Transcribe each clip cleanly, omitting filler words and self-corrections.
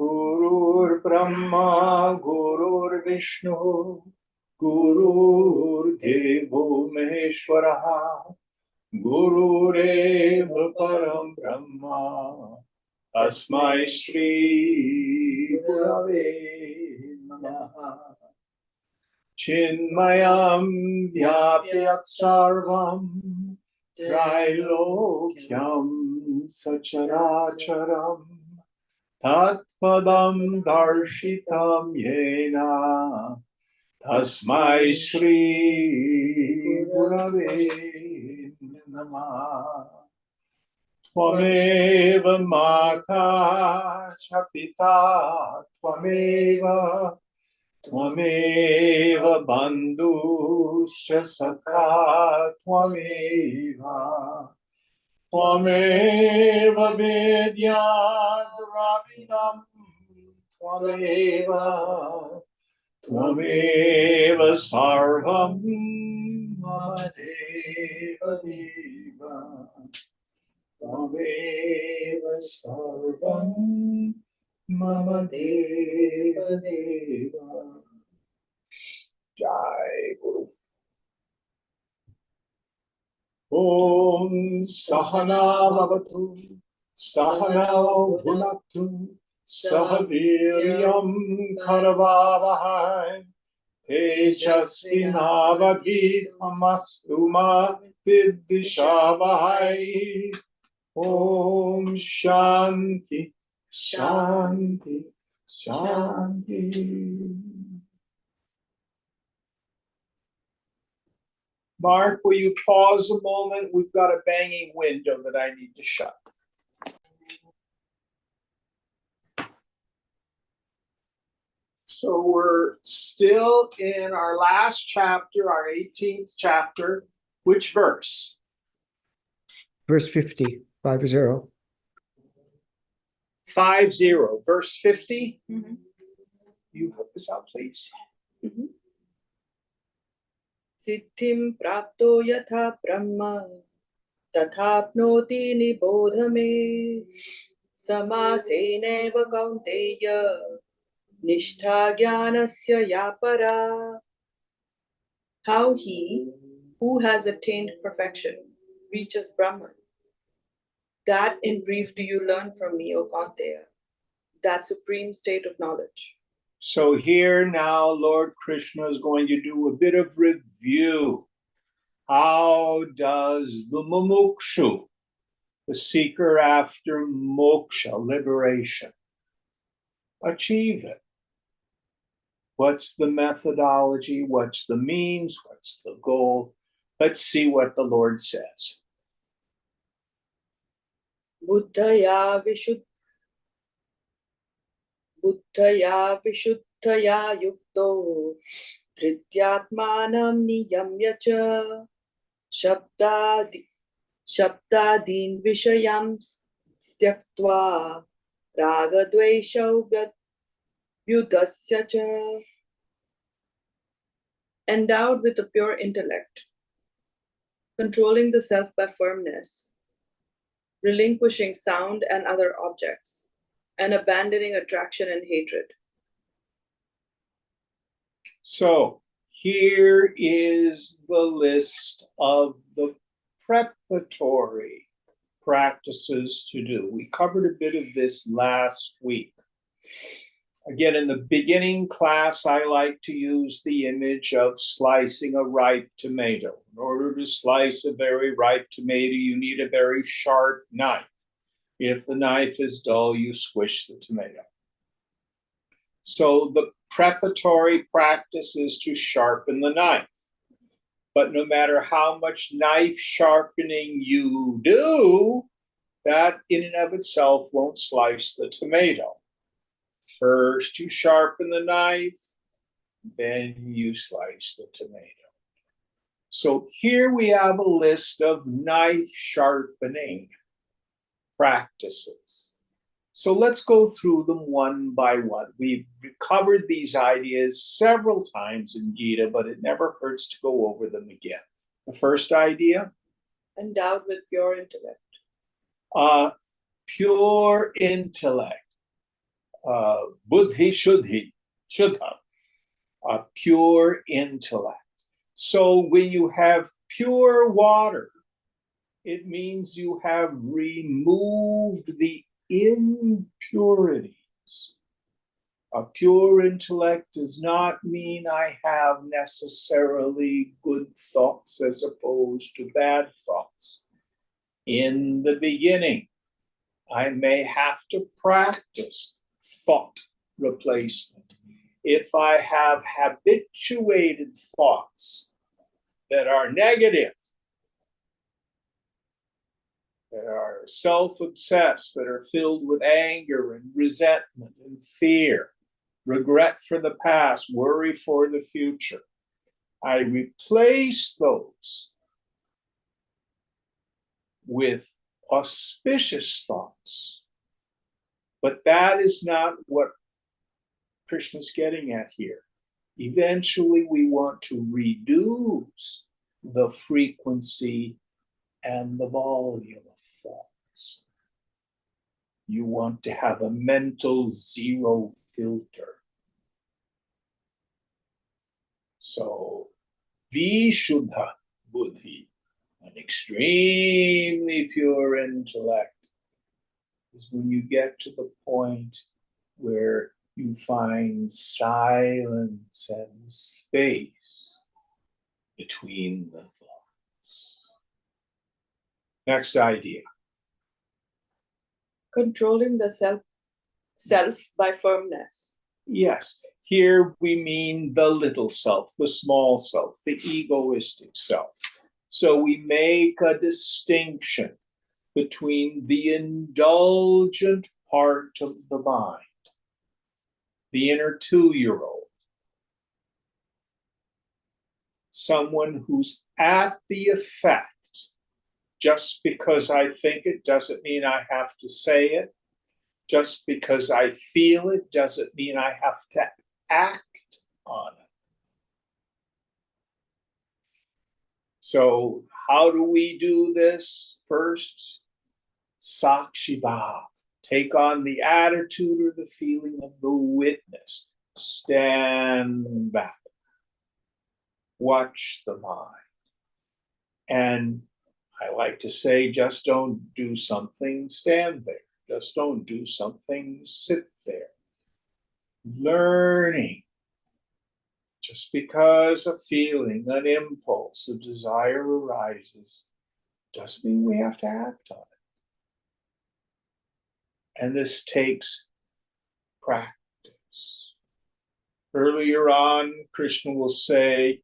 Gurur Brahma, Gurur Vishnu, Gurur Devo Maheshwaraha, Gurureva Param Brahma, Tasmai Shri Gurave Namaha. Chinmayam Vyapyat Sarvam, Trilokyam Sacharacharam, Tatpadam Darshitam Yena, Tasmai Shri Gurave Namaha. Tvameva Mata Chapita, Tvameva Bandhuscha Sakha, Tvameva Vidyad Ravinam, Tvameva Sarvam Mama Deva Deva, Tvameva Sarvam Mama Deva Deva. Jai Guru. Om Sahana Bhavatu, Sahana Bhunaktu, Sahaviryam Karavavahai, Tejasvinavadhitamastu ma vidvishavahai. Om Shanti, Shanti, Shanti. Mark, will you pause a moment? We've got a banging window that I need to shut. So we're still in our last chapter, our 18th chapter. Which verse? Verse 50, 50. 50, verse 50. Mm-hmm. You help us out, please. Mm-hmm. Siddhim prapto yatha brahma tathapnoti nibodha me samaseneva kaunteya nishtha jnanasya yapara. How he who has attained perfection reaches Brahman. That in brief do you learn from me, O Kaunteya, that supreme state of knowledge. So here now, Lord Krishna is going to do a bit of review. How does the mumukshu, the seeker after moksha, liberation, achieve it? What's the methodology? What's the means? What's the goal? Let's see what the Lord says. Buddhaya vishuddhaya yukto dhrityatmanam niyamya cha shabdadin vishayam styaktva ragadveshau vyudasya cha. Endowed with a pure intellect, controlling the self by firmness, relinquishing sound and other objects, and abandoning attraction and hatred. So here is the list of the preparatory practices to do. We covered a bit of this last week. Again, in the beginning class, I like to use the image of slicing a ripe tomato. In order to slice a very ripe tomato, you need a very sharp knife. If the knife is dull, you squish the tomato. So the preparatory practice is to sharpen the knife. But no matter how much knife sharpening you do, that in and of itself won't slice the tomato. First, you sharpen the knife, then you slice the tomato. So here we have a list of knife sharpening practices. So let's go through them one by one. We've covered these ideas several times in Gita, but it never hurts to go over them again. The first idea, Endowed with pure intellect. Pure intellect, buddhi shuddha, pure intellect. So when you have pure water, it means you have removed the impurities. A pure intellect does not mean I have necessarily good thoughts as opposed to bad thoughts. In the beginning, I may have to practice thought replacement. If I have habituated thoughts that are negative, that are self-obsessed, that are filled with anger and resentment and fear, regret for the past, worry for the future, I replace those with auspicious thoughts. But that is not what Krishna's getting at here. Eventually, we want to reduce the frequency and the volume of thoughts. You want to have a mental zero filter. So, Vishuddha Buddhi, an extremely pure intellect, is when you get to the point where you find silence and space between the thoughts. Next idea. Controlling the self by firmness. Yes, here we mean the little self, the small self, the egoistic self. So we make a distinction between the indulgent part of the mind, the inner 2-year-old, someone who's at the effect. Just because I think it doesn't mean I have to say it. Just because I feel it doesn't mean I have to act on it. So how do we do this? First, Sakshi Bhav. Take on the attitude or the feeling of the witness. Stand back. Watch the mind. And I like to say, just don't do something, stand there. Just don't do something, sit there. Learning. Just because a feeling, an impulse, a desire arises, doesn't mean we have to act on it. And this takes practice. Earlier on, Krishna will say,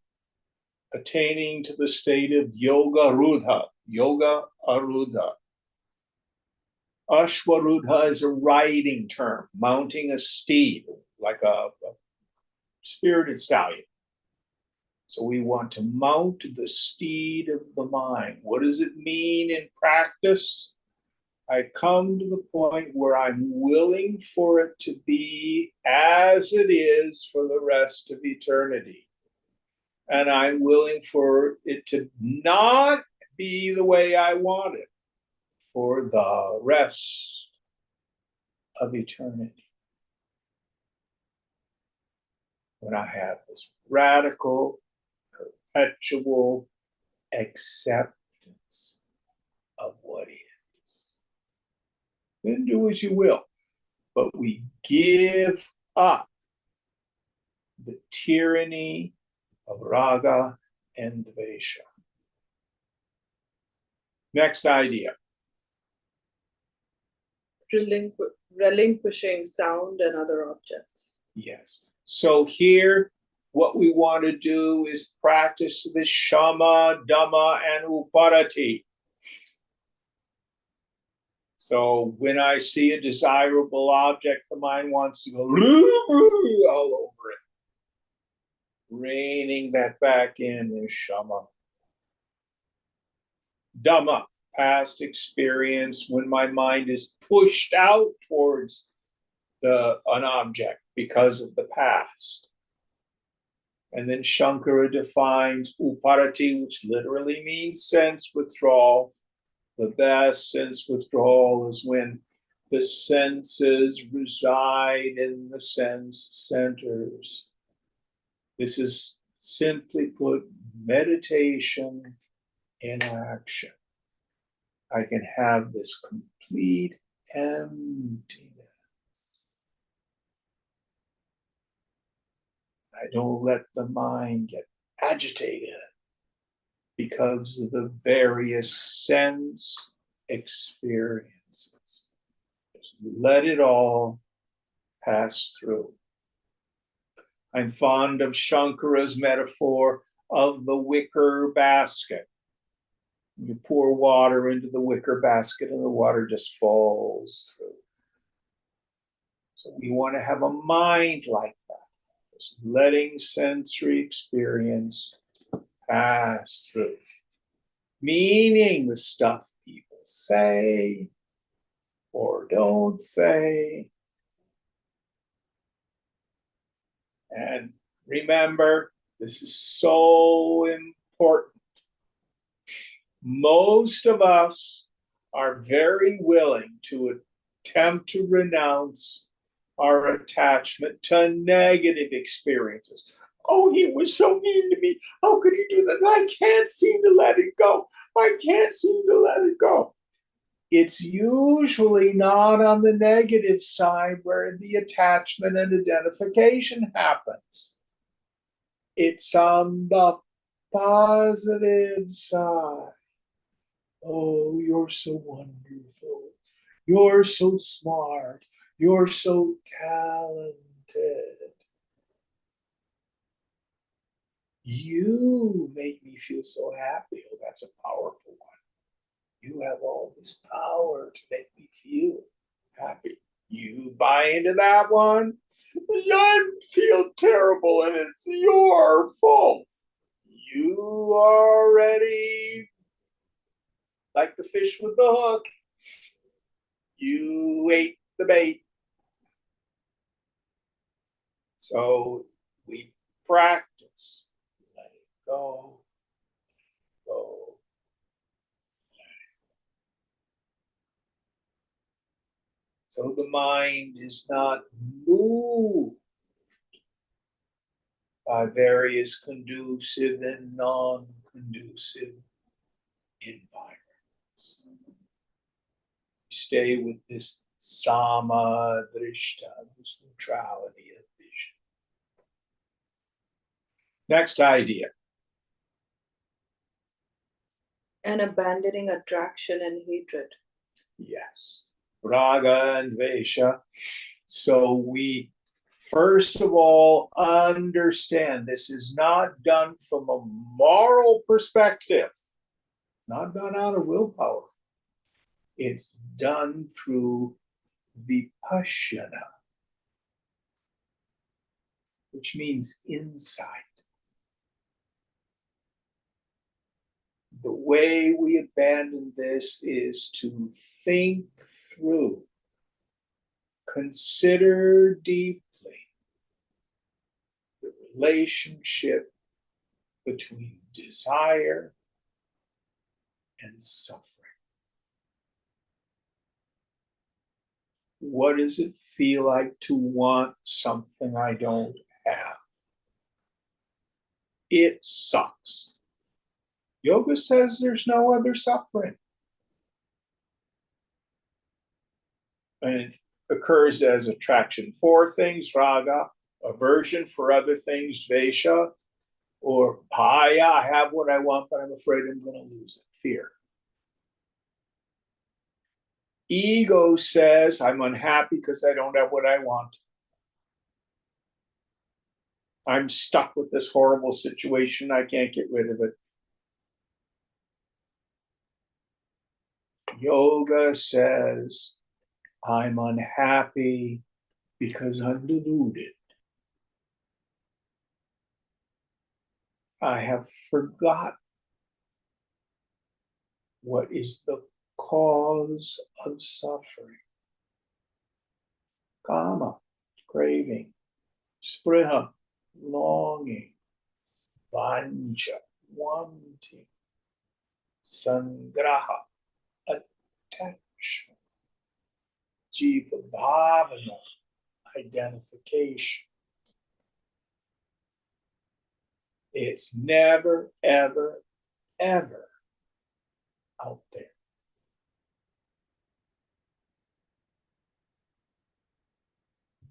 attaining to the state of yoga rudha, yoga arudha. Ashwarudha is a riding term, mounting a steed, like a spirited stallion. So we want to mount the steed of the mind. What does it mean in practice? I come to the point where I'm willing for it to be as it is for the rest of eternity. And I'm willing for it to not be the way I want it for the rest of eternity. When I have this radical, perpetual acceptance of what is. Then do as you will. But we give up the tyranny of raga and dvesha. Next idea. Relinquishing sound and other objects. Yes. So here, what we want to do is practice the shama, dhamma, and uparati. So when I see a desirable object, the mind wants to go all over it. Reining that back in is shama. Dhamma, past experience, when my mind is pushed out towards an object because of the past. And then Shankara defines uparati, which literally means sense withdrawal. The best sense withdrawal is when the senses reside in the sense centers. This is simply put meditation in action. I can have this complete emptiness. I don't let the mind get agitated because of the various sense experiences. Just let it all pass through. I'm fond of Shankara's metaphor of the wicker basket. You pour water into the wicker basket and the water just falls through. So we want to have a mind like that, just letting sensory experience pass through. Meaning the stuff people say or don't say. And remember, this is so important. Most of us are very willing to attempt to renounce our attachment to negative experiences. Oh, he was so mean to me. How could he do that? I can't seem to let it go. I can't seem to let it go. It's usually not on the negative side where the attachment and identification happens. It's on the positive side. Oh, you're so wonderful. You're so smart. You're so talented. You make me feel so happy. Oh, that's a powerful one. You have all this power to make me feel happy. You buy into that one? I feel terrible and it's your fault. You already, like the fish with the hook, you ate the bait. So we practice. Let it go. Go. So the mind is not moved by various conducive and non-conducive environments. Stay with this sama drishta, this neutrality of vision. Next idea. And abandoning attraction and hatred. Yes. Raga and Vesha. So we first of all understand this is not done from a moral perspective, not done out of willpower. It's done through vipassana, which means insight. The way we abandon this is to think through, consider deeply the relationship between desire and suffering. What does it feel like to want something I don't have? It sucks. Yoga says there's no other suffering. And it occurs as attraction for things, raga, aversion for other things, vesha, or bhaya, I have what I want, but I'm afraid I'm going to lose it, fear. Ego says I'm unhappy because I don't have what I want. I'm stuck with this horrible situation. I can't get rid of it. Yoga says, I'm unhappy because I'm deluded. I have forgotten what is the cause of suffering. Kama, craving. Spriha, longing. Vancha, wanting. Sangraha, attachment. Jiva bhavana, identification. It's never, ever, ever out there.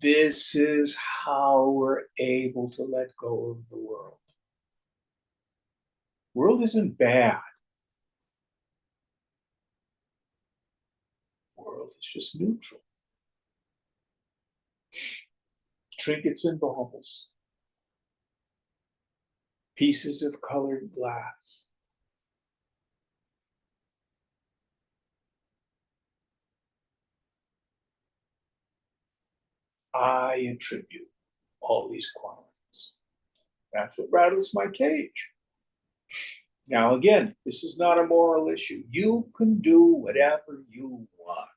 This is how we're able to let go of the world. World isn't bad. World is just neutral. Trinkets and baubles. Pieces of colored glass. I attribute all these qualities. That's what rattles my cage. Now, again, this is not a moral issue. You can do whatever you want.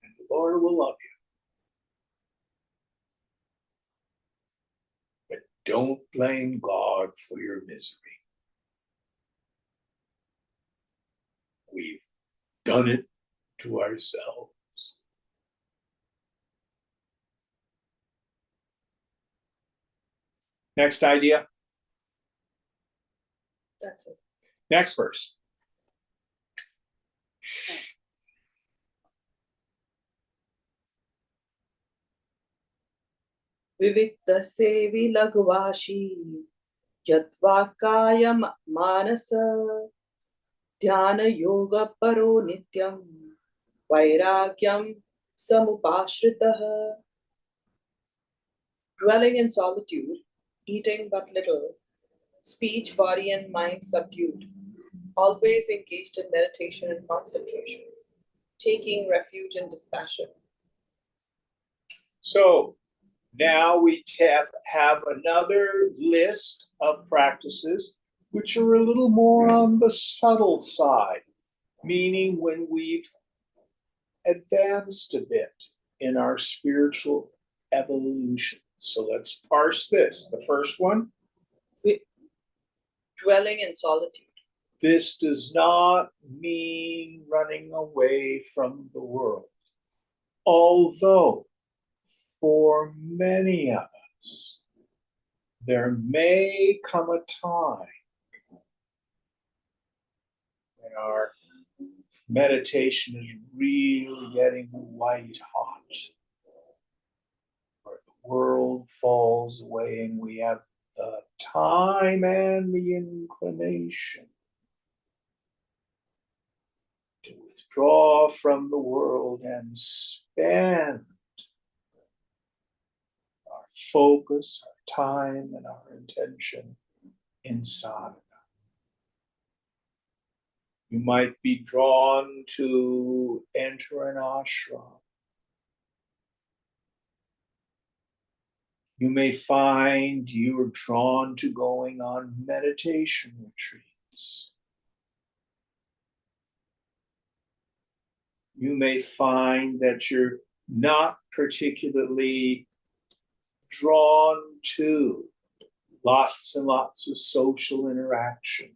And the Lord will love you. But don't blame God for your misery. We've done it to ourselves. Next idea. That's it. Next verse. Viviktase vilagvashi yadvakaya manasa dhyana yoga paro nityam vairagyam samupashritaha. Dwelling in solitude, eating but little, speech, body, and mind subdued, always engaged in meditation and concentration, taking refuge in dispassion. So now we have another list of practices which are a little more on the subtle side, meaning when we've advanced a bit in our spiritual evolution. So let's parse this. The first one, Dwelling in solitude. this does not mean running away from the world. Although, for many of us, there may come a time when our meditation is really getting white hot, where the world falls away and we have the time and the inclination to withdraw from the world and spend our focus, our time, and our intention in sadhana. You might be drawn to enter an ashram. You may find you're drawn to going on meditation retreats. You may find that you're not particularly drawn to lots and lots of social interaction.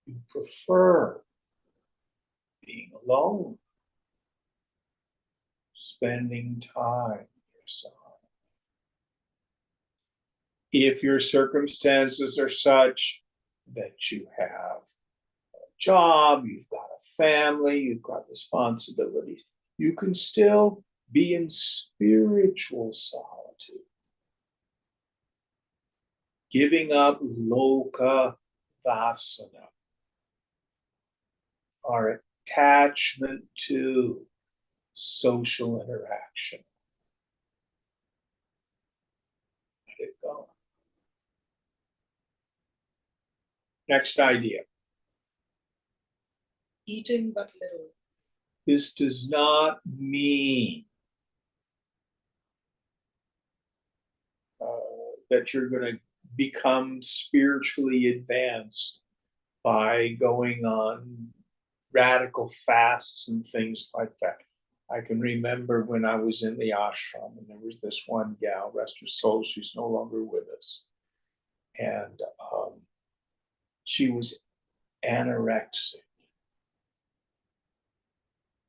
You prefer being alone, spending time yourself. If your circumstances are such that you have a job, you've got a family, you've got responsibilities, you can still be in spiritual solitude. Giving up loka vasana, our attachment to social interaction. Let it go. Next idea. Eating but little. This does not mean that you're going to become spiritually advanced by going on radical fasts and things like that. I can remember when I was in the ashram, and there was this one gal, rest her soul, she's no longer with us. And she was anorexic.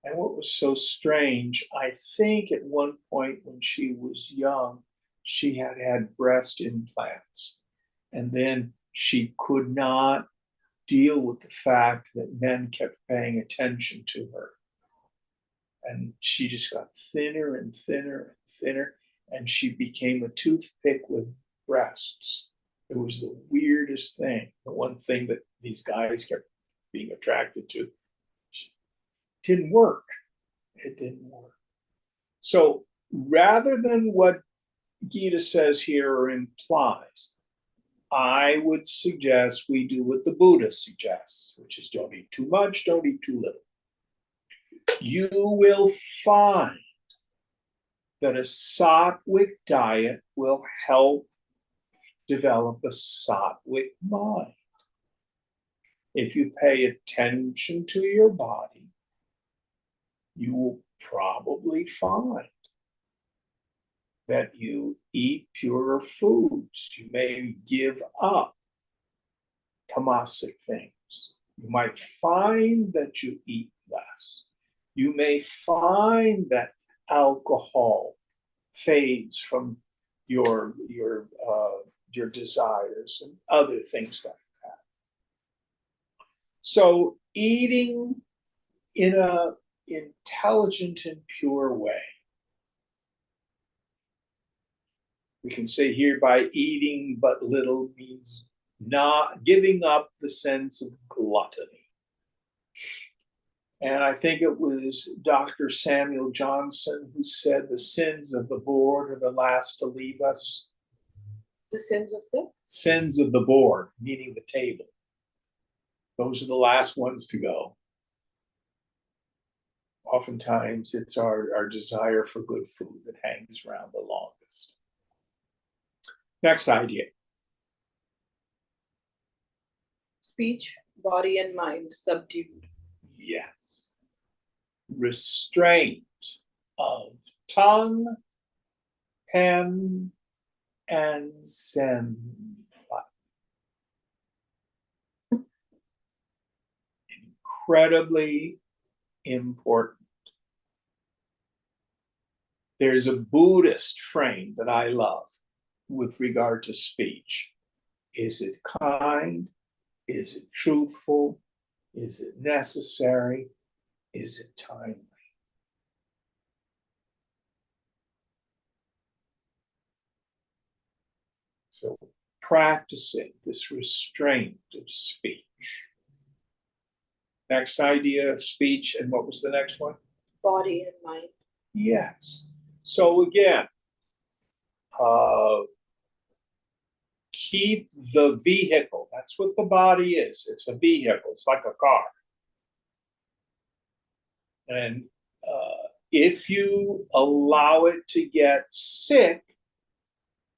And what was so strange, I think at one point when she was young, she had had breast implants. And then she could not deal with the fact that men kept paying attention to her. And she just got thinner and thinner and thinner, and she became a toothpick with breasts. It was the weirdest thing. The one thing that these guys kept being attracted to. Didn't work. It didn't work. So rather than what Gita says here or implies, I would suggest we do what the Buddha suggests, which is don't eat too much, don't eat too little. You will find that a sattvic diet will help develop a sattvic mind. If you pay attention to your body, you will probably find that you eat purer foods. You may give up tamasic things. You might find that you eat less. You may find that alcohol fades from your desires and other things like that. So eating in a intelligent and pure way. We can say here by eating but little means not giving up the sense of gluttony. And I think it was Dr. Samuel Johnson who said the sins of the board are the last to leave us. The sins of the? Sins of the board, meaning the table. Those are the last ones to go. Oftentimes it's our desire for good food that hangs around the longest. Next idea. Speech, body, and mind subdued. Yes. Restraint of tongue, pen, and sense. Incredibly important. There's a Buddhist frame that I love with regard to speech. Is it kind? Is it truthful? Is it necessary? Is it timely? So practicing this restraint of speech. Next idea, speech, and what was the next one? Body and mind. Yes. So again, keep the vehicle. That's what the body is. It's a vehicle. It's like a car. And if you allow it to get sick,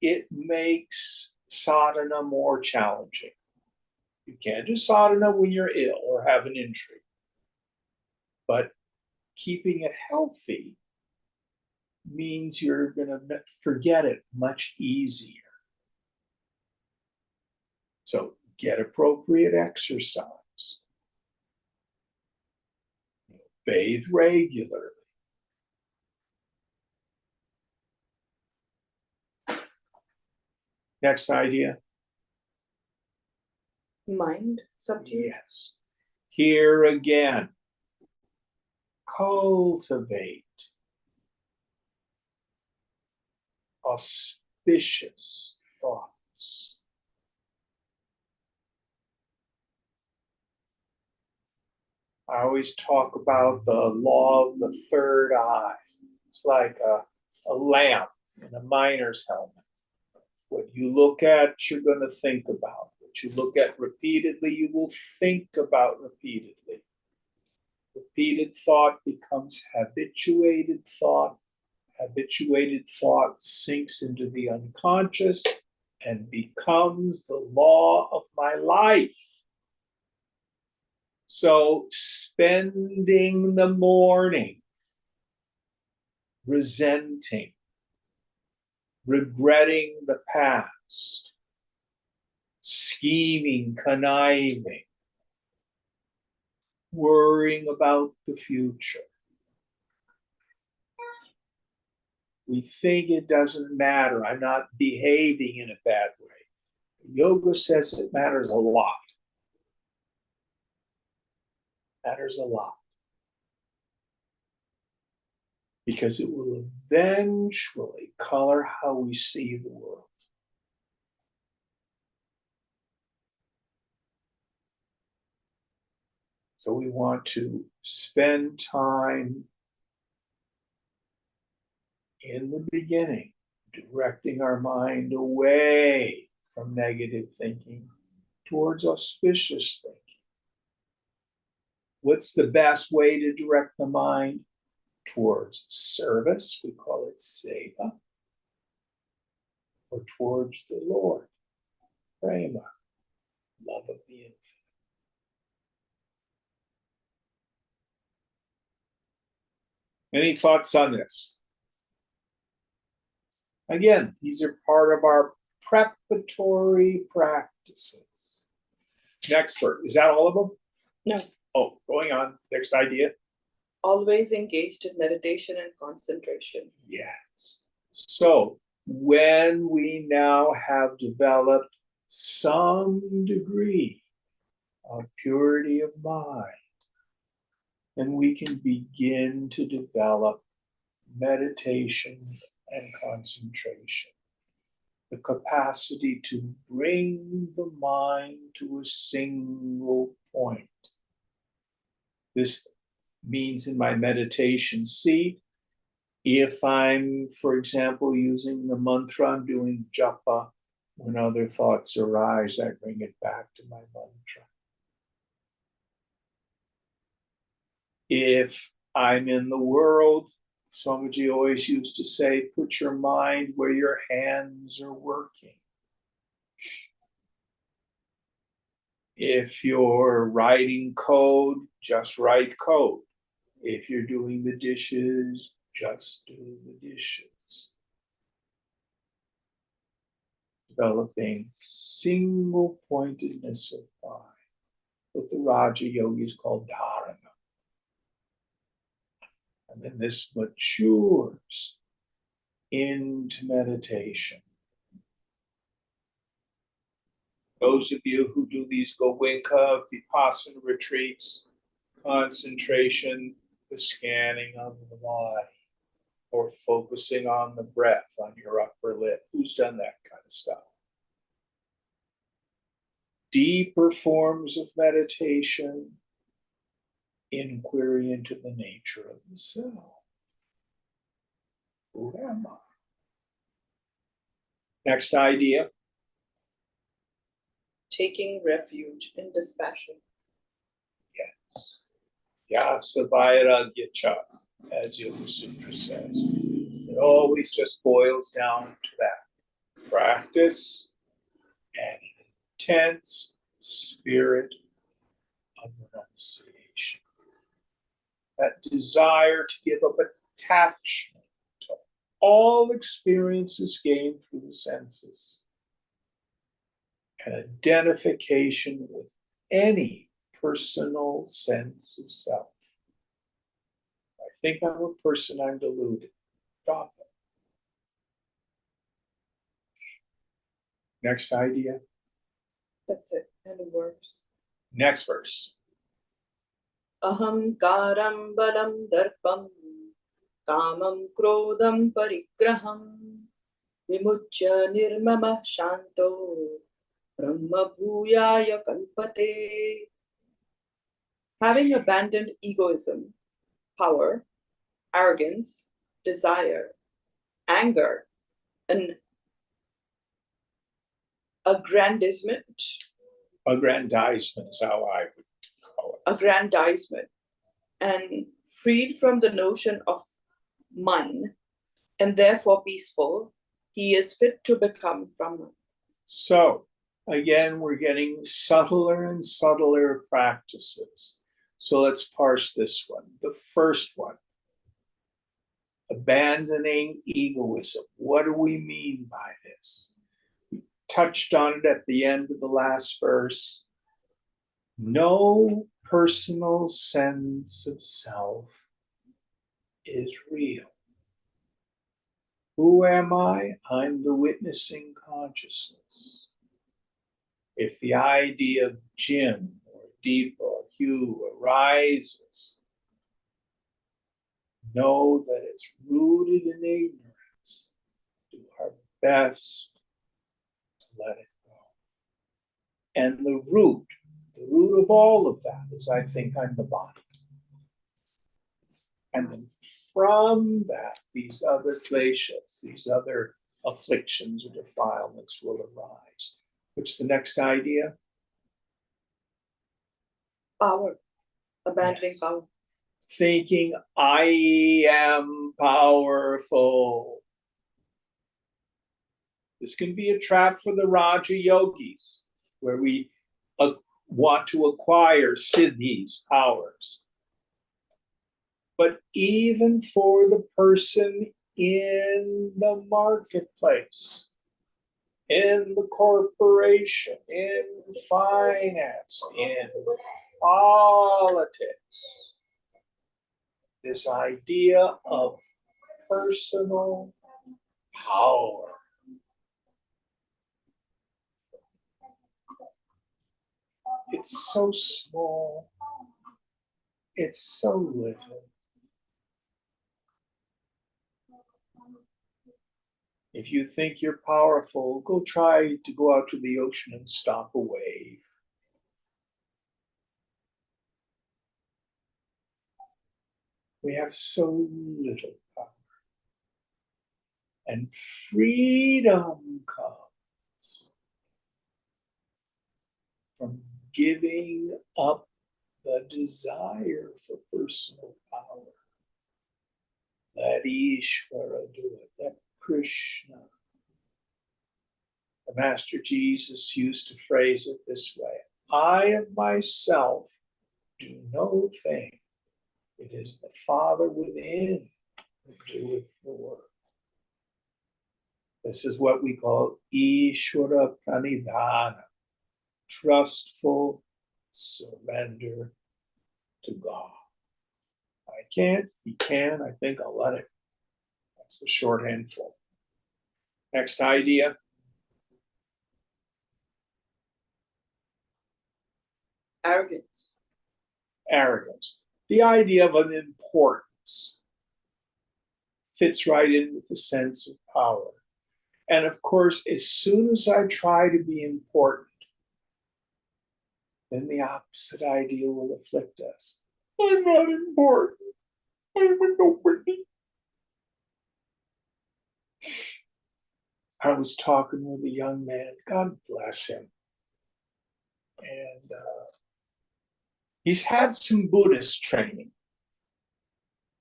it makes sadhana more challenging. You can't do sadhana when you're ill or have an injury. But keeping it healthy means you're going to forget it much easier. So get appropriate exercise. Bathe regularly. Next idea. Mind subdued. Yes. Here again, cultivate auspicious thoughts. I always talk about the law of the third eye. It's like a lamp in a miner's helmet. What you look at, you're going to think about. What you look at repeatedly, you will think about repeatedly. Repeated thought becomes habituated thought. Habituated thought sinks into the unconscious and becomes the law of my life. So, spending the morning resenting, regretting the past, scheming, conniving, worrying about the future. We think it doesn't matter. I'm not behaving in a bad way. Yoga says it matters a lot. Matters a lot. Because it will eventually color how we see the world. So we want to spend time in the beginning, directing our mind away from negative thinking towards auspicious thinking. What's the best way to direct the mind? Towards service, we call it seva, or towards the Lord, prema, love of the infinite. Any thoughts on this? Again, these are part of our preparatory practices. Next verse. Is that all of them? No. Oh, going on. Next idea. Always engaged in meditation and concentration. Yes. So when we now have developed some degree of purity of mind, then we can begin to develop meditation and concentration. The capacity to bring the mind to a single point. This means in my meditation seat, if I'm, for example, using the mantra, I'm doing japa, when other thoughts arise, I bring it back to my mantra. If I'm in the world, Swamiji always used to say, put your mind where your hands are working. If you're writing code, just write code. If you're doing the dishes, just do the dishes. Developing single pointedness of mind, what the Raja Yogis call dharana. And then this matures into meditation. Those of you who do these Goenka Vipassana retreats, concentration, the scanning of the body, or focusing on the breath on your upper lip. Who's done that kind of stuff? Deeper forms of meditation, inquiry into the nature of the self. Who am I? Next idea. Taking refuge in dispassion. Yes. Yasa Vairagyacha, as Yoga Sutra says. It always just boils down to that. Practice and an intense spirit of renunciation. That desire to give up attachment to all experiences gained through the senses. An identification with any personal sense of self. I think I'm a person, I'm deluded. Drop it. Next idea. That's it. And it works. Next verse. Ahamkaram balam darpam kamam krodam parigraham vimuchya nirmama shanto brahma bhuyaya kalpate. Having abandoned egoism, power, arrogance, desire, anger, and aggrandizement Aggrandizement is how I would call it. aggrandizement, and freed from the notion of mine, and therefore peaceful, he is fit to become Brahman. So, again, we're getting subtler and subtler practices. So let's parse this one. The first one, abandoning egoism. What do we mean by this? We touched on it at the end of the last verse. No personal sense of self is real. Who am I? I'm the witnessing consciousness. If the idea of Jim or Deepa or Hugh arises, know that it's rooted in ignorance. Do our best to let it go. And the root of all of that is I think I'm the body. And then from that, these other kleshas, these other afflictions or defilements will arise. What's the next idea? Power, abandoning Yes. power. Thinking I am powerful. This can be a trap for the Raja yogis, where we want to acquire siddhis, powers. But even for the person in the marketplace, in the corporation, in finance, in politics, this idea of personal power. It's so small. It's so little. If you think you're powerful, go try to go out to the ocean and stop a wave. We have so little power. And freedom comes from giving up the desire for personal power. Let Ishvara do it. Let Krishna. The Master Jesus used to phrase it this way: I of myself do no thing. It is the Father within who doeth the work. This is what we call Ishvara Pranidhana, trustful surrender to God. I can't, he can, I think I'll let it. That's the shorthand for it. Next idea. Arrogance. Arrogance. The idea of an importance fits right in with the sense of power. And of course, as soon as I try to be important, then the opposite idea will afflict us. I'm not important. I'm a nobody. I was talking with a young man, God bless him. And he's had some Buddhist training.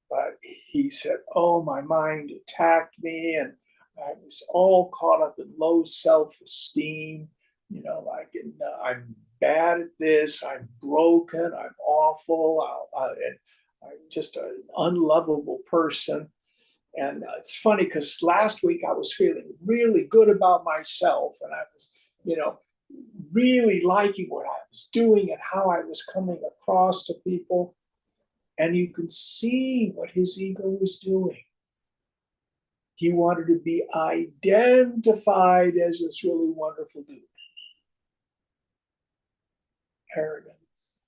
But he said, oh, my mind attacked me, and I was all caught up in low self-esteem. You know, like I'm bad at this, I'm broken, I'm awful, and I'm just an unlovable person. And it's funny because last week I was feeling really good about myself, and I was, you know, really liking what I was doing and how I was coming across to people. And you can see what his ego was doing. He wanted to be identified as this really wonderful dude. Arrogance.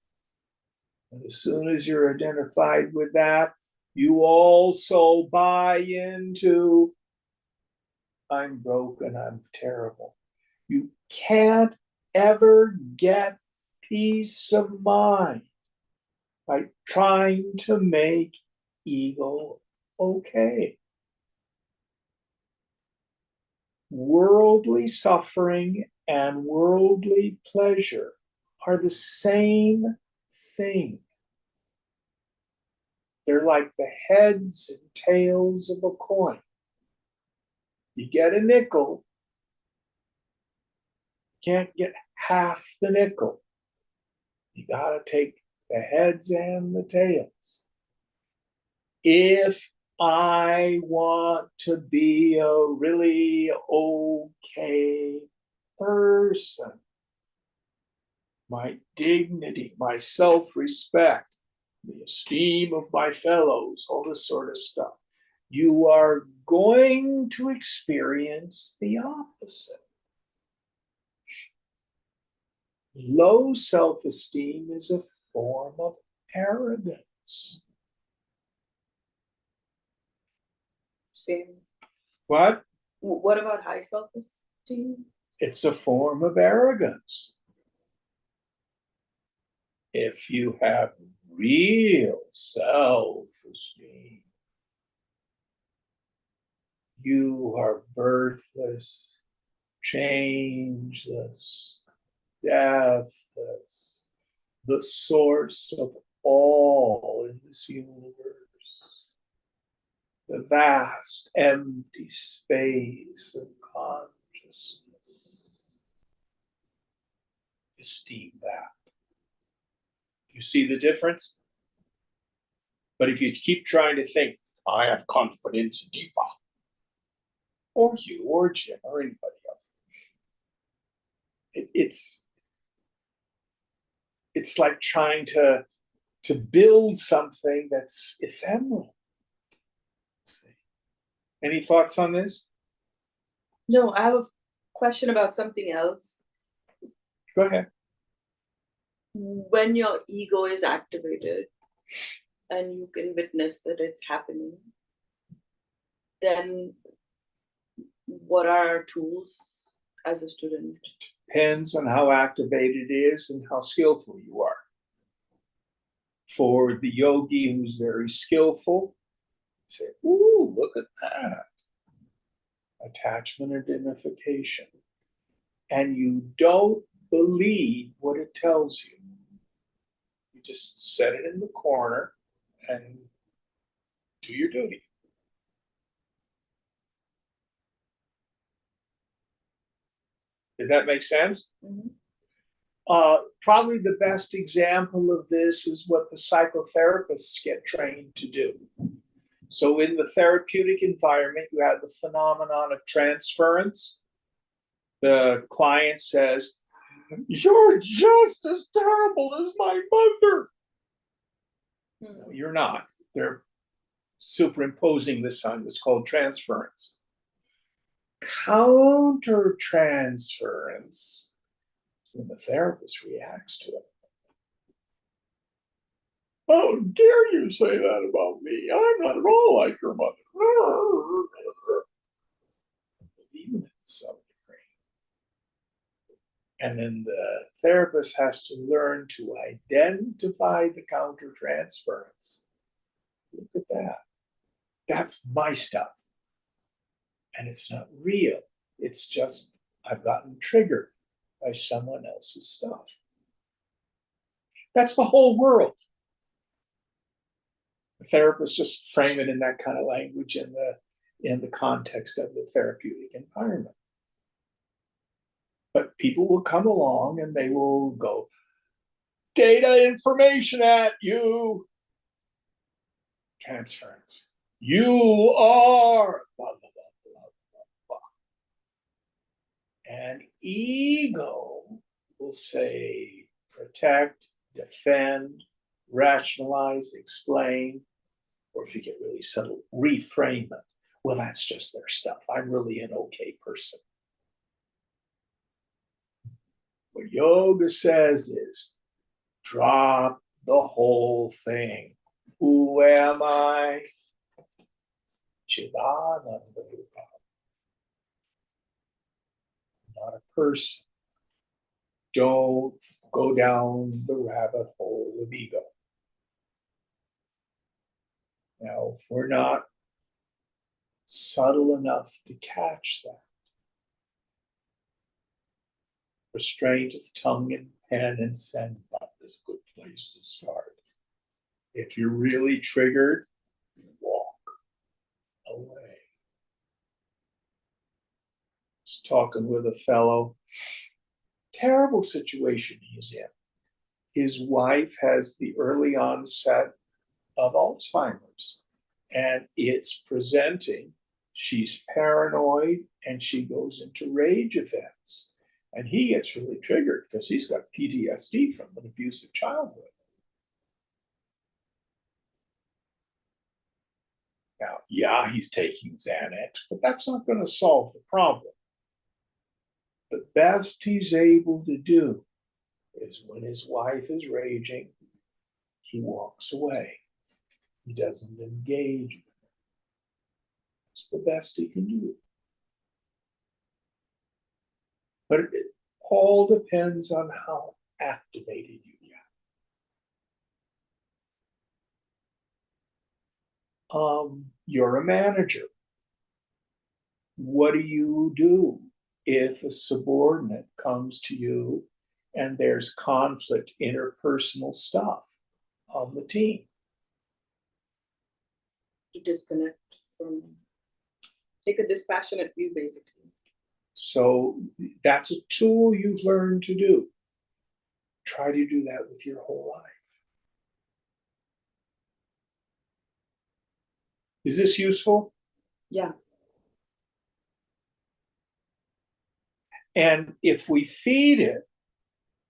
And as soon as you're identified with that, you also buy into, I'm broken, I'm terrible. You can't ever get peace of mind by trying to make ego okay. Worldly suffering and worldly pleasure are the same thing. They're like the heads and tails of a coin. You get a nickel, you can't get half the nickel. You got to take the heads and the tails. If I want to be a really okay person, my dignity, my self-respect, the esteem of my fellows, all this sort of stuff, you are going to experience the opposite. Low self-esteem is a form of arrogance. Same. What? What about high self-esteem? It's a form of arrogance. If you have real self-esteem, you are birthless, changeless, deathless, the source of all in this universe, the vast empty space of consciousness. Esteem that. You see the difference? But if you keep trying to think, I have confidence in Deepa, or you, or Jim, or anybody else, it's like trying to build something that's ephemeral. Any thoughts on this? No, I have a question about something else. Go ahead. When your ego is activated and you can witness that it's happening, then what are our tools as a student? Depends on how activated it is and how skillful you are. For the yogi who's very skillful, say, ooh, look at that. Attachment identification. And you don't believe what it tells you. You just set it in the corner and do your duty. Did that make sense? Mm-hmm. Probably the best example of this is what the psychotherapists get trained to do. So in the therapeutic environment, you have the phenomenon of transference. The client says, you're just as terrible as my mother. No, you're not. They're superimposing this on what's called transference. Countertransference, when the therapist reacts to it. How dare you say that about me? I'm not at all like your mother. Even to some degree. And then the therapist has to learn to identify the countertransference. Look at that. That's my stuff. And it's not real. It's just I've gotten triggered by someone else's stuff. That's the whole world. The therapists just frame it in that kind of language in the context of the therapeutic environment. But people will come along and they will go, data information at you. Transference. You are blah, blah, blah, blah, blah, blah. And ego will say protect, defend, rationalize, explain, or if you get really subtle, reframe it. Well, that's just their stuff. I'm really an okay person. What yoga says is drop the whole thing. Who am I? Chidananda Rupa. Not a person. Don't go down the rabbit hole of ego. Now, if we're not subtle enough to catch that, restraint of tongue and pen and send, that is a good place to start. If you're really triggered, walk away. I was talking with a fellow, terrible situation he's in. His wife has the early onset of Alzheimer's, and it's presenting. She's paranoid and she goes into rage events. And he gets really triggered because he's got PTSD from an abusive childhood. Now, yeah, he's taking Xanax, but that's not going to solve the problem. The best he's able to do is when his wife is raging, he walks away. He doesn't engage with her. It's the best he can do. But it all depends on how activated you get. You're a manager. What do you do if a subordinate comes to you and there's conflict, interpersonal stuff on the team? Disconnect from, take a dispassionate view, basically. So that's a tool you've learned to do. Try to do that with your whole life. Is this useful? Yeah. And if we feed it,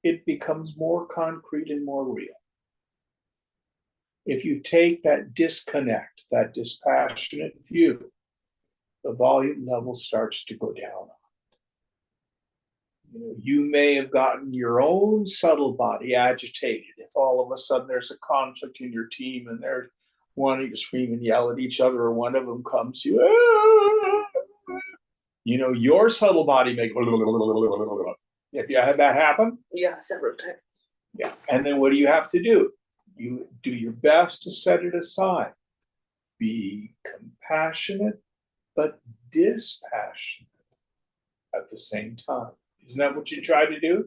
it becomes more concrete and more real. If you take that disconnect, that dispassionate view, the volume level starts to go down. You may have gotten your own subtle body agitated if all of a sudden there's a conflict in your team and they're wanting to scream and yell at each other, or one of them comes to you. Your subtle body may go. Have you had that happen? Yeah, several times. Yeah. And then what do you have to do? You do your best to set it aside. Be compassionate, but dispassionate at the same time. Isn't that what you try to do?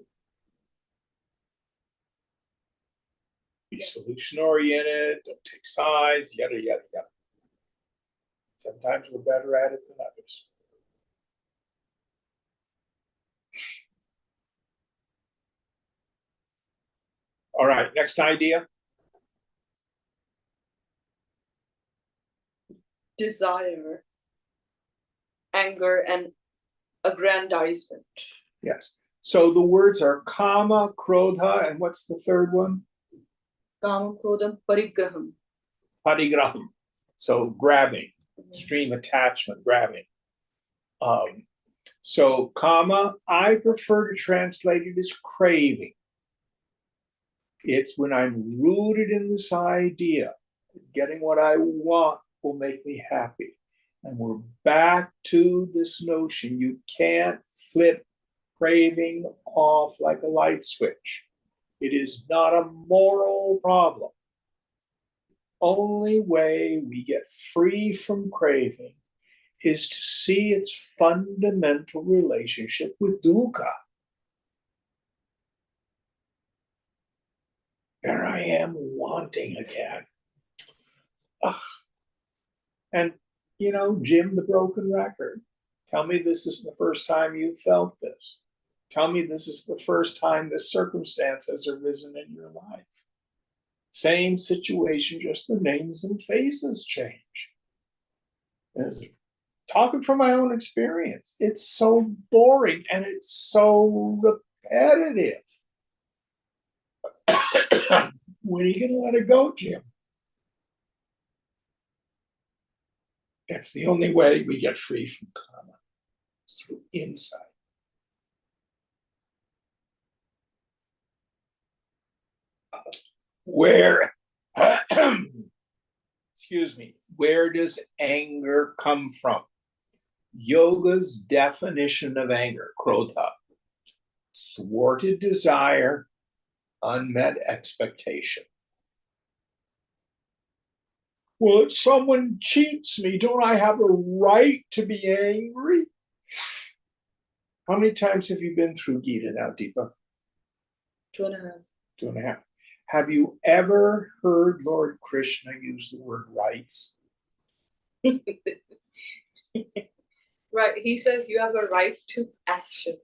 Be solution-oriented, don't take sides, yada, yada, yada. Sometimes we're better at it than others. All right, next idea. Desire, anger, and aggrandizement. Yes. So the words are kama, krodha, and what's the third one? Kama, krodham, parigraham. Parigraham. So grabbing, extreme attachment, grabbing. So kama, I prefer to translate it as craving. It's when I'm rooted in this idea, getting what I want will make me happy. And we're back to this notion you can't flip craving off like a light switch. It is not a moral problem. Only way we get free from craving is to see its fundamental relationship with dukkha. There I am wanting again. Ugh. And, Jim, the broken record. Tell me this is the first time you've felt this. Tell me this is the first time this circumstance has arisen in your life. Same situation, just the names and faces change. As talking from my own experience, it's so boring and it's so repetitive. When are you going to let it go, Jim? That's the only way we get free from karma, through insight. Where, excuse me, where does anger come from? Yoga's definition of anger, krodha, thwarted desire, unmet expectation. Well, if someone cheats me, don't I have a right to be angry? How many times have you been through Gita now, Deepa? 2.5. 2.5. Have you ever heard Lord Krishna use the word rights? Right. He says you have a right to action,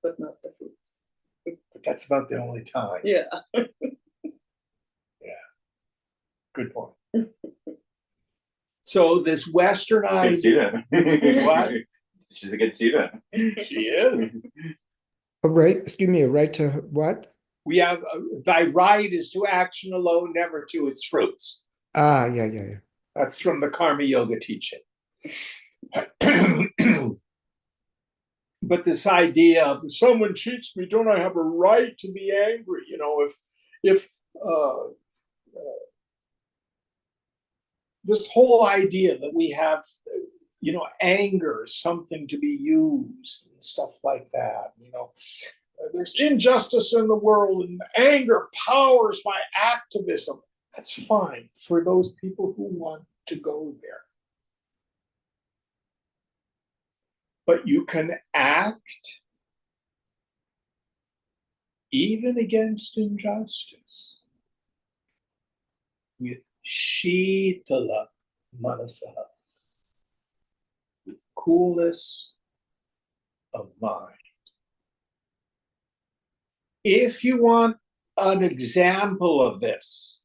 but not the fruits. But that's about the only time. Yeah. Good point. So this Good westernized, student. What? She's a good student. she is. A right, excuse me, a right to what? We have thy right is to action alone, never to its fruits. Ah, yeah, yeah, yeah. That's from the Karma Yoga teaching. But this idea of someone cheats me, don't I have a right to be angry? You know, if this whole idea that we have, you know, anger is something to be used and stuff like that. You know, there's injustice in the world and anger powers my activism. That's fine for those people who want to go there. But you can act even against injustice with Shitala Manasa, with coolness of mind. If you want an example of this,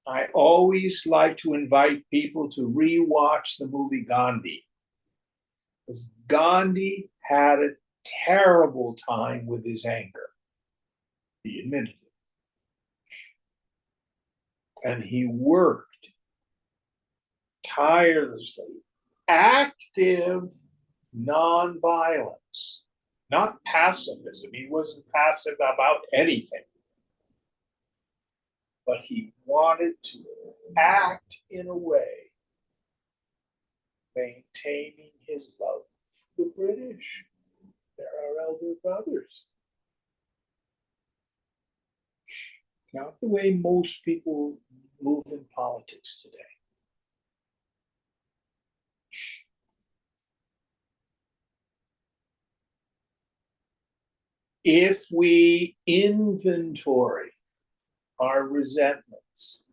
I always like to invite people to rewatch the movie Gandhi. Because Gandhi had a terrible time with his anger. He admitted it. And he worked tirelessly, active nonviolence, not pacifism. He wasn't passive about anything. But he wanted to act in a way maintaining his love for the British. They're our elder brothers. Not the way most people move in politics today. If we inventory our resentments,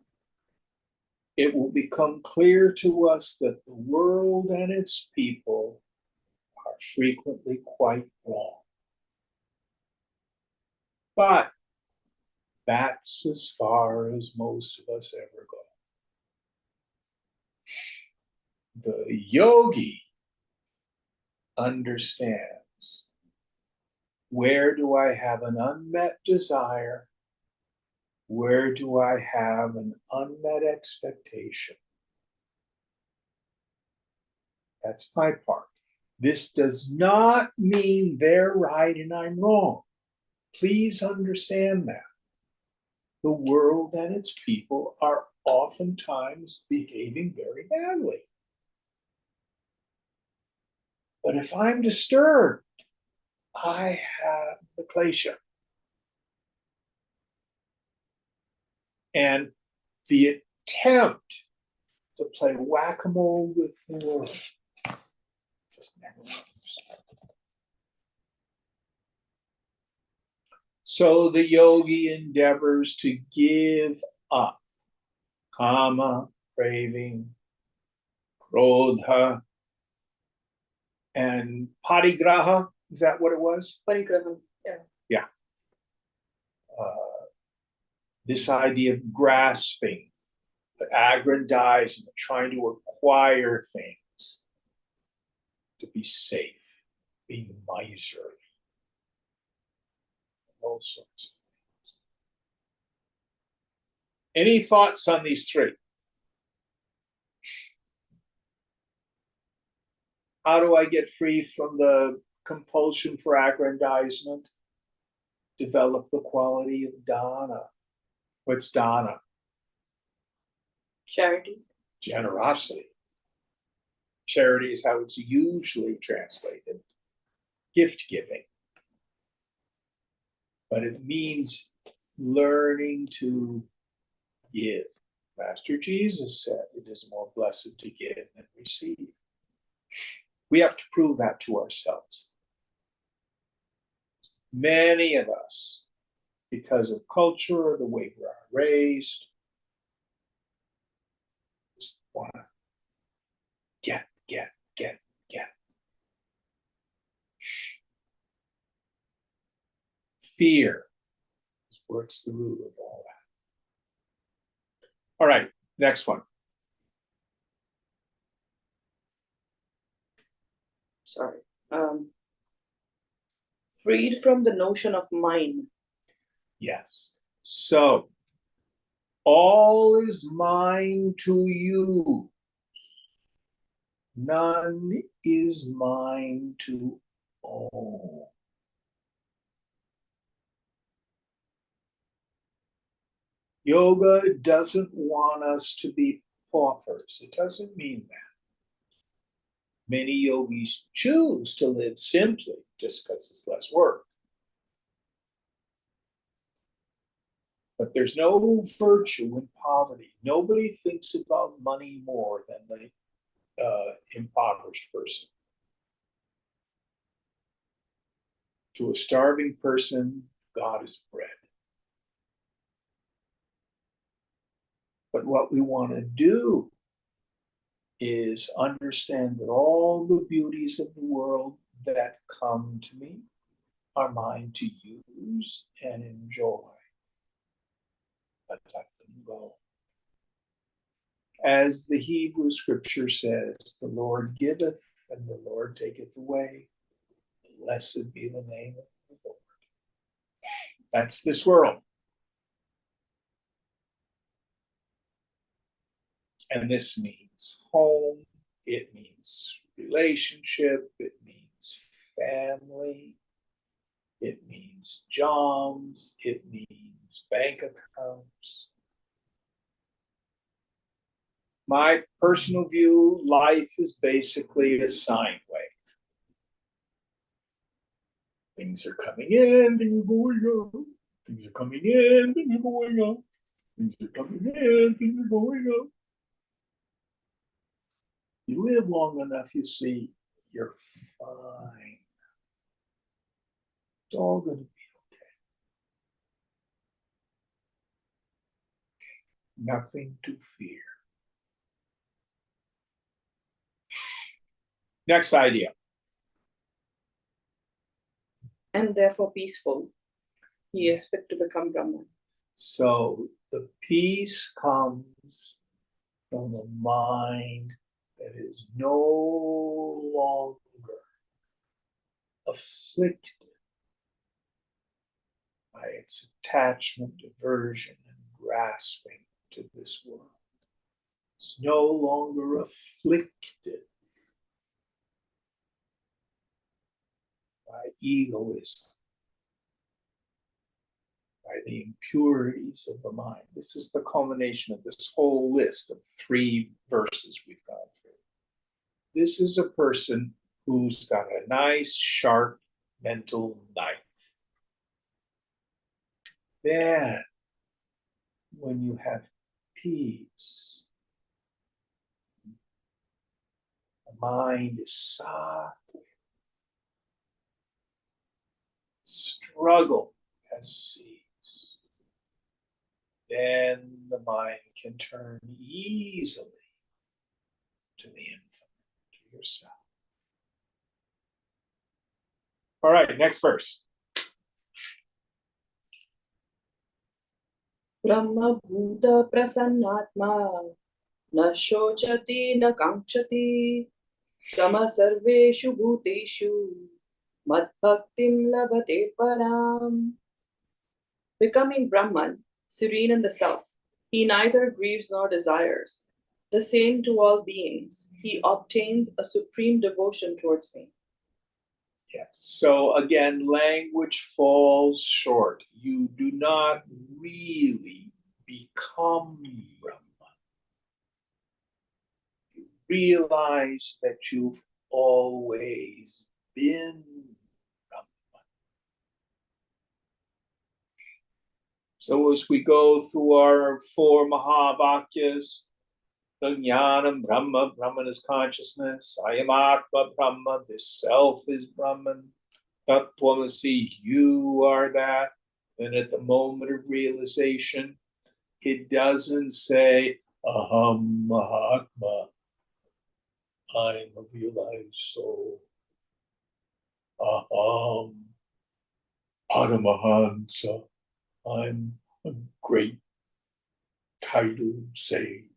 it will become clear to us that the world and its people are frequently quite wrong. But that's as far as most of us ever go. The yogi understands, where do I have an unmet desire? Where do I have an unmet expectation? That's my part. This does not mean they're right and I'm wrong. Please understand that. The world and its people are oftentimes behaving very badly. But if I'm disturbed, I have the klesha. And the attempt to play whack-a-mole with the world just never works. So the yogi endeavors to give up kama, craving, krodha, and parigraha. Is that what it was? Parigraha. Yeah. Yeah. This idea of grasping, aggrandizement, trying to acquire things to be safe, being miserly, all sorts of things. Any thoughts on these three? How do I get free from the compulsion for aggrandizement? Develop the quality of dana. What's dana? Charity. Generosity. Charity is how it's usually translated. Gift giving. But it means learning to give. Master Jesus said it is more blessed to give than receive. We have to prove that to ourselves. Many of us, because of culture or the way we are raised, just want to get, get. Fear is what's the root of all that. All right, next one. Sorry. Freed from the notion of mine. Yes. So, all is mine to you. None is mine to own. Yoga doesn't want us to be paupers. It doesn't mean that. Many yogis choose to live simply just because it's less work. But there's no virtue in poverty. Nobody thinks about money more than the impoverished person. To a starving person, God is bread. But what we want to do is understand that all the beauties of the world that come to me are mine to use and enjoy. But let them go. As the Hebrew scripture says, the Lord giveth and the Lord taketh away. Blessed be the name of the Lord. That's this world. And this means home, it means relationship, it means family, it means jobs, it means bank accounts. My personal view, life is basically a sine wave. Things are coming in, things are going out. Things are coming in, things are going out. Things are coming in, things are going out. You live long enough, you see, you're fine. It's all going to be okay. Nothing to fear. Next idea. And therefore peaceful. He is fit to become Brahman. So the peace comes from a mind that is no longer afflicted by its attachment, aversion, and grasping to this world. It's no longer afflicted by egoism, by the impurities of the mind. This is the culmination of this whole list of 3 verses we've gone through. This is a person who's got a nice, sharp mental knife. Then, when you have peace, the mind is soft, struggle has ceased. Then the mind can turn easily to the infinite, to yourself. All right, next verse. Brahma Bhuta Prasannatma Na Shochati Na Kankshati Sama Sarveshu Bhuteshu Mad Bhaktim Labhate Param. Becoming Brahman, serene in the self, he neither grieves nor desires. The same to all beings, he obtains a supreme devotion towards me. Yes. So again, language falls short. You do not really become Brahman. You realize that you've always been Brahman. So as we go through our 4 Mahavakyas, Jnanam Brahma, Brahman is consciousness. I am Atma Brahma, this self is Brahman. Tattvamasi, you are that. And at the moment of realization, it doesn't say, Aham Mahatma, I am a realized soul. Aham Paramahansa, I'm a great titled sage.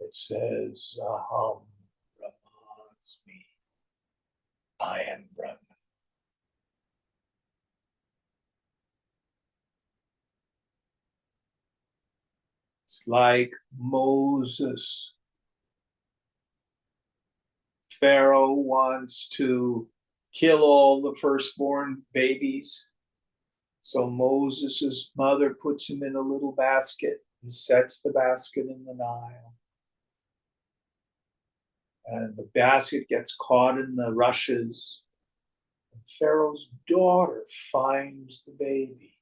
It says, Aham Brahmasmi, I am Brahman. It's like Moses. Pharaoh wants to kill all the firstborn babies. So Moses' mother puts him in a little basket and sets the basket in the Nile. And the basket gets caught in the rushes. And Pharaoh's daughter finds the baby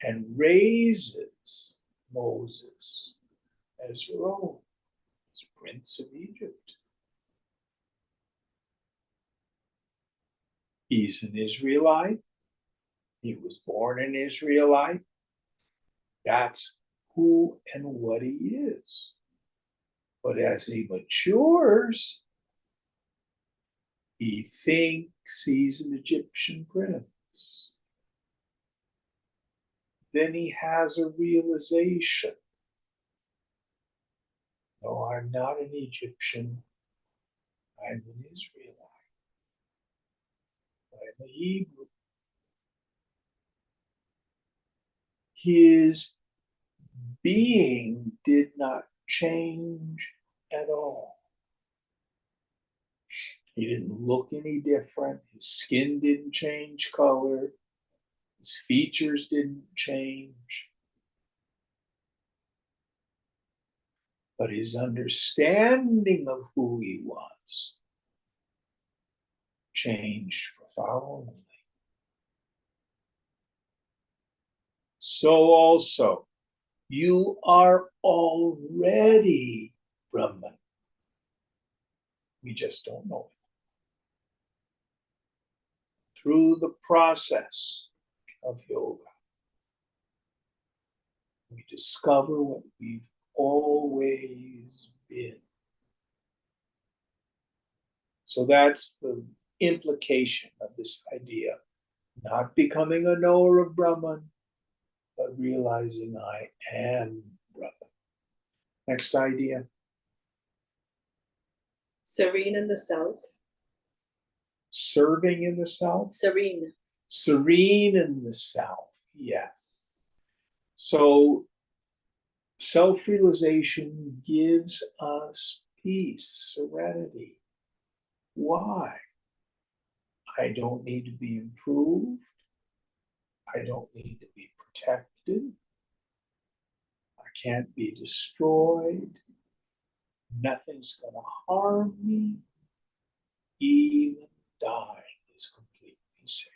and raises Moses as her own, as Prince of Egypt. He's an Israelite. He was born an Israelite. That's who and what he is. But as he matures, he thinks he's an Egyptian prince. Then he has a realization. No, I'm not an Egyptian. I'm an Israelite. I'm a Hebrew. His being did not change at all. He didn't look any different. His skin didn't change color. His features didn't change. But his understanding of who he was changed profoundly. So also, you are already Brahman. We just don't know it. Through the process of yoga, we discover what we've always been. So that's the implication of this idea. Not becoming a knower of Brahman, but realizing I am Brahman. Next idea. Serene in the self. Serving in the self. Serene. Serene in the self, yes. So self-realization gives us peace, serenity. Why? I don't need to be improved. I don't need to be protected. I can't be destroyed. Nothing's going to harm me. Even dying is completely safe.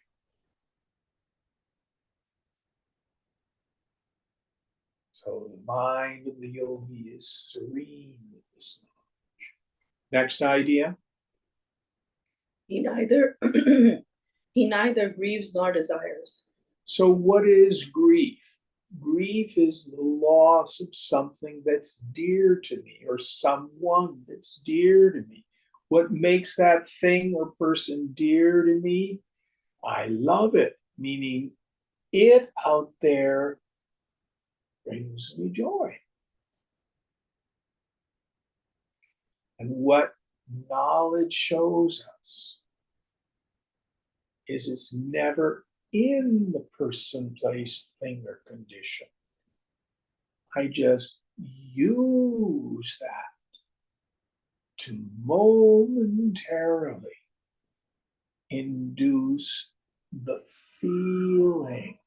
So the mind of the yogi is serene with this knowledge. Next idea. He neither he neither grieves nor desires. So what is grief? Grief is the loss of something that's dear to me or someone that's dear to me. What makes that thing or person dear to me? I love it, meaning it out there brings me joy. And what knowledge shows us is it's never in the person, place, thing, or condition. I just use that to momentarily induce the feeling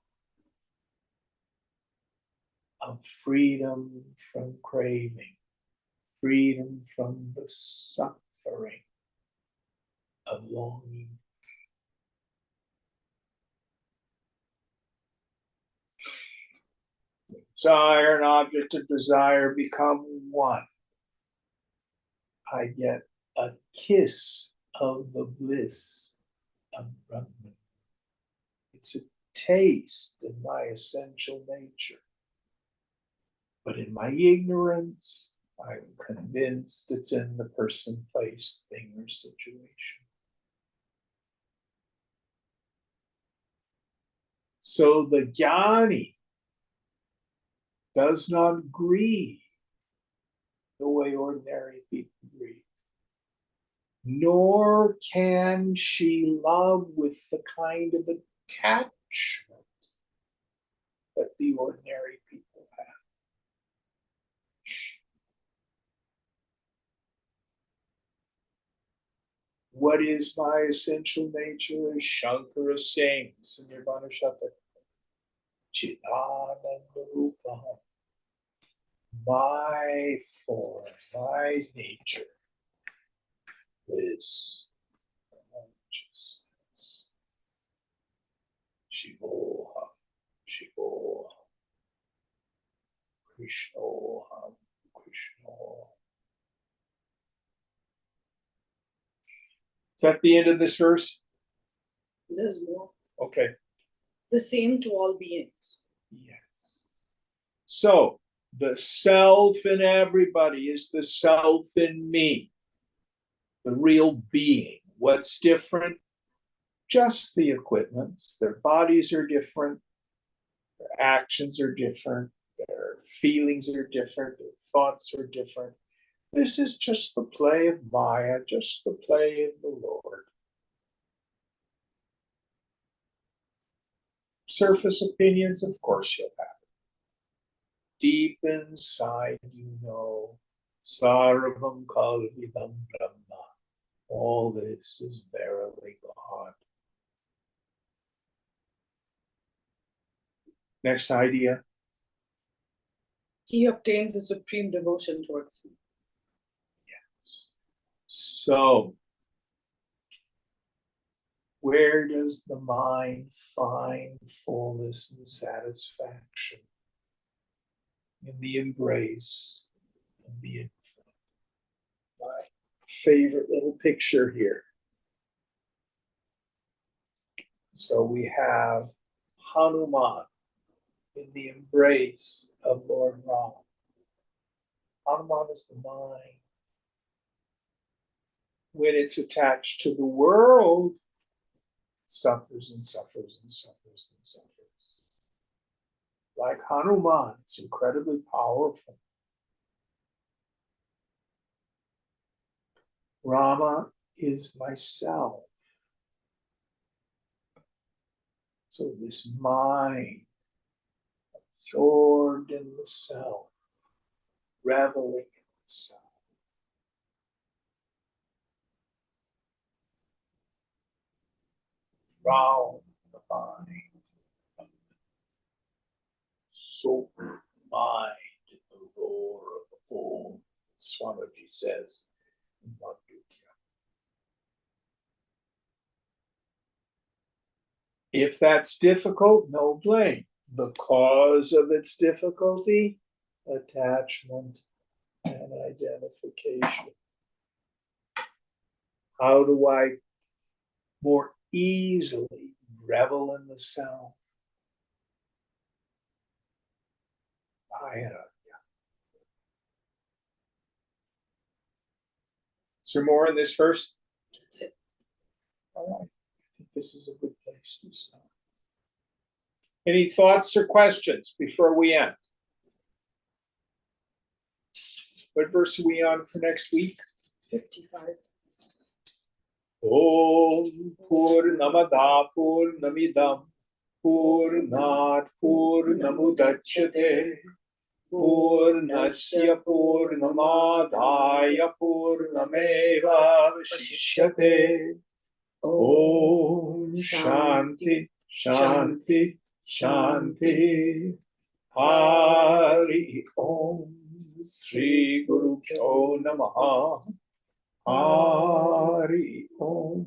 of freedom from craving, freedom from the suffering of longing. Desire and object of desire become one. I get a kiss of the bliss of Brahman. It's a taste of my essential nature. But in my ignorance, I'm convinced it's in the person, place, thing, or situation. So the jnani does not grieve the way ordinary people grieve, nor can she love with the kind of attachment that the ordinary people have. What is my essential nature? As Shankara sings in Nirvana Shataka, Chidananda Rupa, my form, my nature is consciousness. Shivoham, Shivoham, Krishnoham, Krishno. Is that the end of this verse? There's more. Okay. The same to all beings. Yes. So the self in everybody is the self in me, the real being. What's different? Just the equipments. Their bodies are different, their actions are different, their feelings are different, their thoughts are different. This is just the play of Maya, just the play of the Lord. Surface opinions, of course, you'll have it. Deep inside, you know, Sarvam Kalvidam Brahma. All this is verily God. Next idea. He obtains the supreme devotion towards him. Yes. So, where does the mind find fullness and satisfaction? In the embrace of the infinite. My favorite little picture here. So we have Hanuman in the embrace of Lord Ram. Hanuman is the mind. When it's attached to the world, it suffers and suffers and suffers and suffers. Like Hanuman, it's incredibly powerful. Rama is myself. So this mind, absorbed in the self, reveling in the self. Drown the mind. Soak the mind in the roar of Om, Swamiji says in Madhukya. If that's difficult, no blame. The cause of its difficulty, attachment and identification. How do I more easily revel in the self? Is there more in this verse? That's it. All right. I think this is a good place to stop. Any thoughts or questions before we end? What verse are we on for next week? 55. Om Purnamada Purnamidam Purnat Purnamudachyate Purnasya Purnamadaya Purnameva Vashishyate. Om Shanti Shanti Shanti. Hari Om. Sri Guru Pyo Namaha. Hari Om.